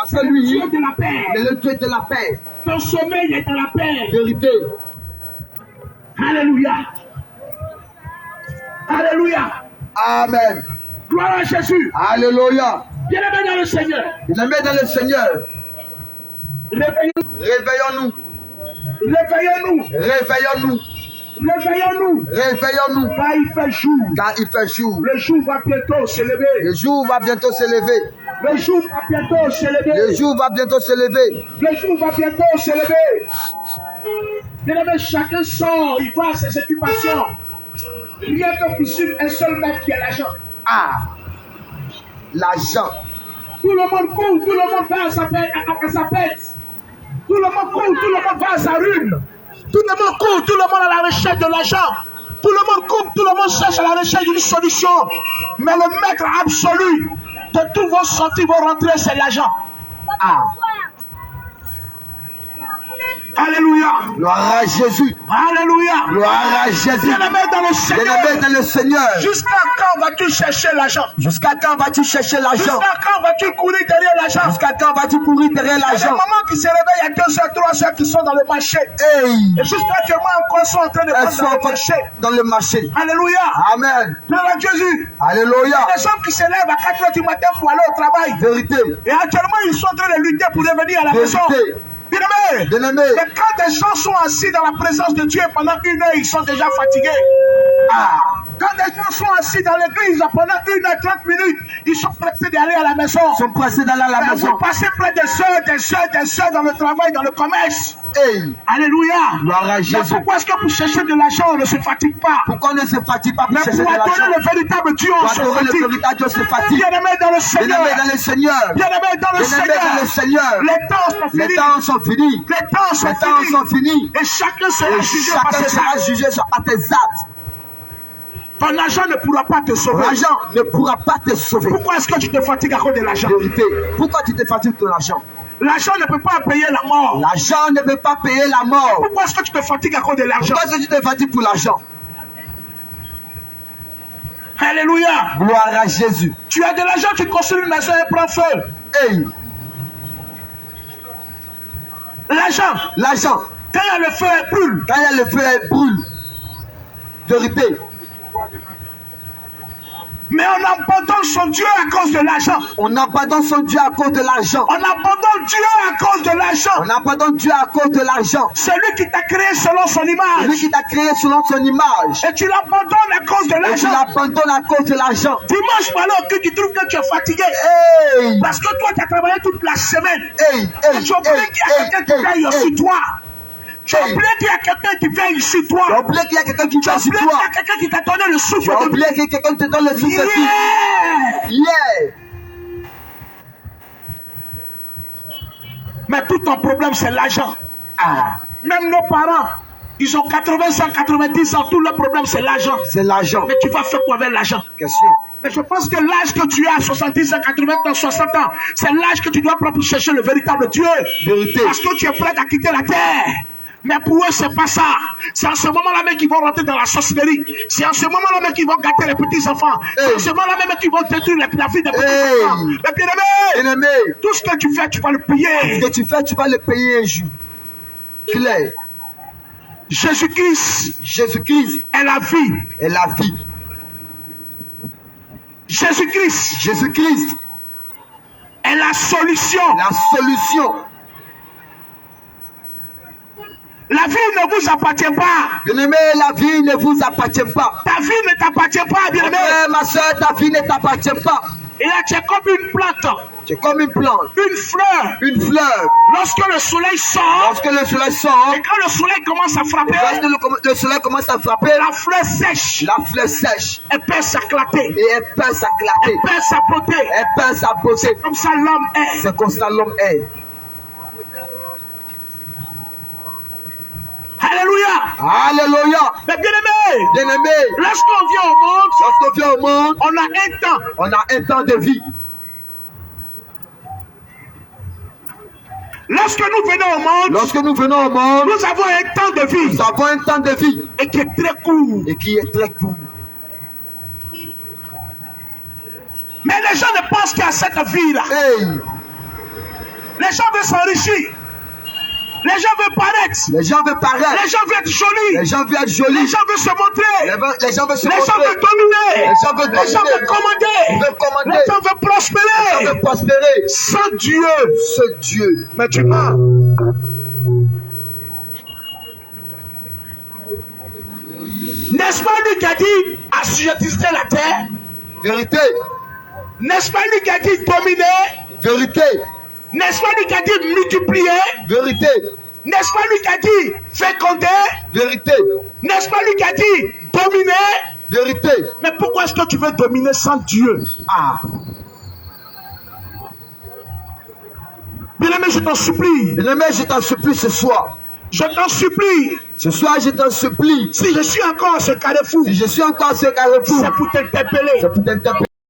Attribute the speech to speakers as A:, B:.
A: Parce que lui,
B: Dieu de la paix.
A: il est le Dieu de la paix.
B: Ton sommeil est dans la paix.
A: Vérité.
B: Alléluia. Alléluia.
A: Amen.
B: Gloire à Jésus.
A: Alléluia.
B: Bien-aimé dans le Seigneur.
A: Bien-aimé dans le Seigneur. Réveillons-nous.
B: Réveillons-nous.
A: Réveillons-nous.
B: Réveillons-nous.
A: Réveillons-nous.
B: Car il fait jour.
A: Car il fait jour.
B: Le jour va bientôt se lever.
A: Le jour va bientôt se lever.
B: Le jour va bientôt se lever.
A: Le jour va bientôt se lever.
B: Le jour va bientôt se lever. Bien-aimé, chacun sort, il voit ses occupations. Rien que pour suivre un seul maître qui a l'argent.
A: Ah, l'argent.
B: Tout le monde court, tout le monde va à sa pète. Tout le monde court, tout le monde va à sa ruine. Tout le monde court, tout le monde à la recherche de l'argent. Tout le monde court, tout le monde cherche à la recherche d'une solution. Mais le maître absolu de tous vos sorties, vos rentrées, c'est l'argent.
A: Ah.
B: Alléluia.
A: Gloire à Jésus.
B: Alléluia.
A: Gloire à Jésus.
B: Bien-aimé dans le Seigneur.
A: Bien-aimé dans le Seigneur.
B: Jusqu'à quand vas-tu chercher l'argent?
A: Jusqu'à quand vas-tu chercher l'argent?
B: Jusqu'à quand vas-tu courir derrière l'argent?
A: Jusqu'à quand vas-tu courir derrière
B: Il y a des
A: l'argent?
B: mamans qui se réveillent, il y a 2 heures, 3 heures qui sont dans le marché.
A: Hey.
B: Et jusqu'à actuellement encore sont en train de
A: Elles
B: prendre
A: sont
B: dans le
A: encore
B: marché.
A: dans le marché.
B: Alléluia.
A: Amen.
B: Gloire à Jésus.
A: Alléluia.
B: Les hommes qui se lèvent à 4 heures du matin pour aller au travail.
A: Vérité.
B: Et actuellement, ils sont en train de lutter pour revenir à la maison.
A: Vérité.
B: Bien-aimé.
A: Bien-aimé.
B: Mais quand des gens sont assis dans la présence de Dieu pendant 1 heure, ils sont déjà fatigués.
A: Ah.
B: Quand des gens sont assis dans l'église pendant 1 heure 30 minutes, ils sont pressés d'aller à la maison.
A: Ils sont pressés d'aller à la
B: Mais
A: maison.
B: vous passez près des heures dans le travail, dans le commerce.
A: Hey.
B: Alléluia.
A: Gloire à
B: Mais
A: Jésus.
B: pourquoi est-ce que pour chercher de l'argent, on ne se fatigue pas?
A: Pourquoi on ne se fatigue pas pour
B: Mais
A: chercher
B: pour
A: de l'argent?
B: adorer le véritable Dieu, on
A: Pour
B: se
A: adorer le
B: fatigue.
A: véritable Dieu, on se fatigue.
B: Bien-aimé dans le Seigneur.
A: Bien-aimé dans le Seigneur.
B: Bien-aimé dans le
A: Bien-aimé dans le
B: Seigneur.
A: Seigneur.
B: Les temps sont
A: Les
B: finis.
A: temps sont finis.
B: Les temps sont
A: Les temps
B: finis.
A: sont finis.
B: Et chacun sera
A: Et
B: jugé par
A: chacun
B: ses
A: sera
B: actes.
A: jugé par tes actes.
B: Ton argent ne pourra pas te sauver.
A: L'argent ne pourra pas te sauver.
B: Pourquoi est-ce que tu te fatigues à cause de l'argent?
A: Vérité. Pourquoi tu te fatigues pour l'argent?
B: L'argent ne peut pas payer la mort.
A: L'argent ne peut pas payer la mort.
B: Pourquoi est-ce que tu te fatigues à cause de l'argent?
A: Pourquoi est-ce que tu te fatigues pour l'argent?
B: Alléluia.
A: Gloire à Jésus.
B: Tu as de l'argent, tu construis une maison et prends feu.
A: Hey.
B: L'argent,
A: L'argent.
B: quand il y a le feu, elle brûle.
A: Quand il y a le feu, elle brûle. Vérité.
B: Mais on abandonne son Dieu à cause de l'argent.
A: On abandonne son Dieu à cause de l'argent.
B: On abandonne Dieu à cause de l'argent.
A: On abandonne Dieu à cause de l'argent.
B: C'est lui qui t'a créé selon son
A: Lui
B: image.
A: qui t'a créé selon son image.
B: Et tu l'abandonnes à cause de
A: Et tu
B: l'argent.
A: l'abandonnes à cause de l'argent.
B: Dimanche malheur que tu trouves que tu es fatigué.
A: Hey.
B: Parce que toi, tu as travaillé toute la semaine.
A: Hey.
B: Et
A: Hey.
B: tu as oublié qu'il y a quelqu'un qui veille sur toi. Tu as
A: Hey.
B: oublié qu'il y a quelqu'un qui veille sur
A: Tu as
B: toi.
A: oublié qu'il y a quelqu'un qui
B: Tu as
A: t'a sur
B: oublié
A: toi.
B: qu'il y a quelqu'un qui t'a donné le
A: Tu
B: souffle
A: as
B: de vie.
A: oublié que quelqu'un te donne le souffle de vie.
B: Yeah.
A: Yeah.
B: Mais tout ton problème, c'est l'argent.
A: Ah.
B: Même nos parents, ils ont 80 ans, 90 ans. Tout le problème, c'est l'argent.
A: C'est l'argent.
B: Mais tu vas faire quoi avec l'argent?
A: Question.
B: Mais je pense que l'âge que tu as, 70 ans, 80 ans, 60 ans, c'est l'âge que tu dois prendre pour chercher le véritable Dieu.
A: Vérité.
B: Parce que tu es prêt à quitter la terre. Mais pour eux, c'est pas ça. C'est en ce moment-là même qu'ils vont rentrer dans la sorcellerie. C'est en ce moment-là même qu'ils vont gâter les petits-enfants. C'est en ce moment-là même qu'ils vont détruire la vie des petits-enfants. Mais bien-aimé,
A: Bien-aimé,
B: tout ce que tu fais, tu vas le payer.
A: ce que tu fais, tu vas le payer un jour. Clair.
B: Jésus-Christ
A: Jésus-Christ
B: est la vie.
A: est la vie.
B: Jésus-Christ
A: Jésus-Christ
B: est la solution.
A: la solution.
B: La vie ne vous appartient pas.
A: Bien-aimé, la vie ne vous appartient pas.
B: Ta vie ne t'appartient pas, bien-aimé.
A: Frère, ma soeur, ta vie ne t'appartient pas.
B: Et là, tu es comme une plante,
A: Tu es comme une plante,
B: une fleur.
A: une fleur.
B: Lorsque le soleil sort,
A: Lorsque le soleil sort,
B: et quand le soleil commence à frapper,
A: lorsque le soleil commence à frapper,
B: la fleur sèche.
A: la fleur sèche
B: Elle peut s'éclater.
A: et elle peut s'éclater.
B: Elle peut s'apporter.
A: Elle peut s'apposer.
B: Comme ça, l'homme est.
A: C'est comme ça l'homme est.
B: Alléluia.
A: Alléluia.
B: Mais bien-aimé,
A: Bien-aimé,
B: lorsqu'on vient au monde,
A: lorsqu'on vient au monde,
B: on a un temps.
A: on a un temps de vie.
B: Lorsque nous venons au monde,
A: Lorsque nous venons au monde,
B: nous avons un temps de vie
A: nous avons un temps de vie
B: et qui est très court.
A: et qui est très court.
B: Mais les gens ne pensent qu'à cette vie-là.
A: Hey,
B: Les gens veulent s'enrichir. Les gens veulent paraître.
A: Les gens veulent paraître.
B: Les gens veulent être jolis.
A: Les gens veulent être jolis.
B: Les gens veulent se montrer.
A: Les gens veulent se
B: Les
A: montrer.
B: gens veulent dominer.
A: Les gens veulent dominer.
B: Les gens veulent commander.
A: Ils veulent commander.
B: Les gens veulent prospérer.
A: Les gens veulent prospérer.
B: Sans Dieu.
A: Seul Dieu.
B: Mais tu mens. N'est-ce pas lui qui a dit assujettissez la terre?
A: Vérité.
B: N'est-ce pas lui qui a dit dominer?
A: Vérité.
B: N'est-ce pas lui qui a dit multiplier?
A: Vérité.
B: N'est-ce pas lui qui a dit féconder?
A: Vérité.
B: N'est-ce pas lui qui a dit dominer?
A: Vérité.
B: Mais pourquoi est-ce que tu veux dominer sans Dieu?
A: Ah.
B: Bien-aimé, je t'en supplie.
A: Bien-aimé, je t'en supplie ce soir.
B: Je t'en supplie.
A: Ce soir, je t'en supplie.
B: Si je suis encore à ce carrefour,
A: Si je suis encore à ce carrefour,
B: c'est pour t'interpeller.
A: c'est pour t'interpeller.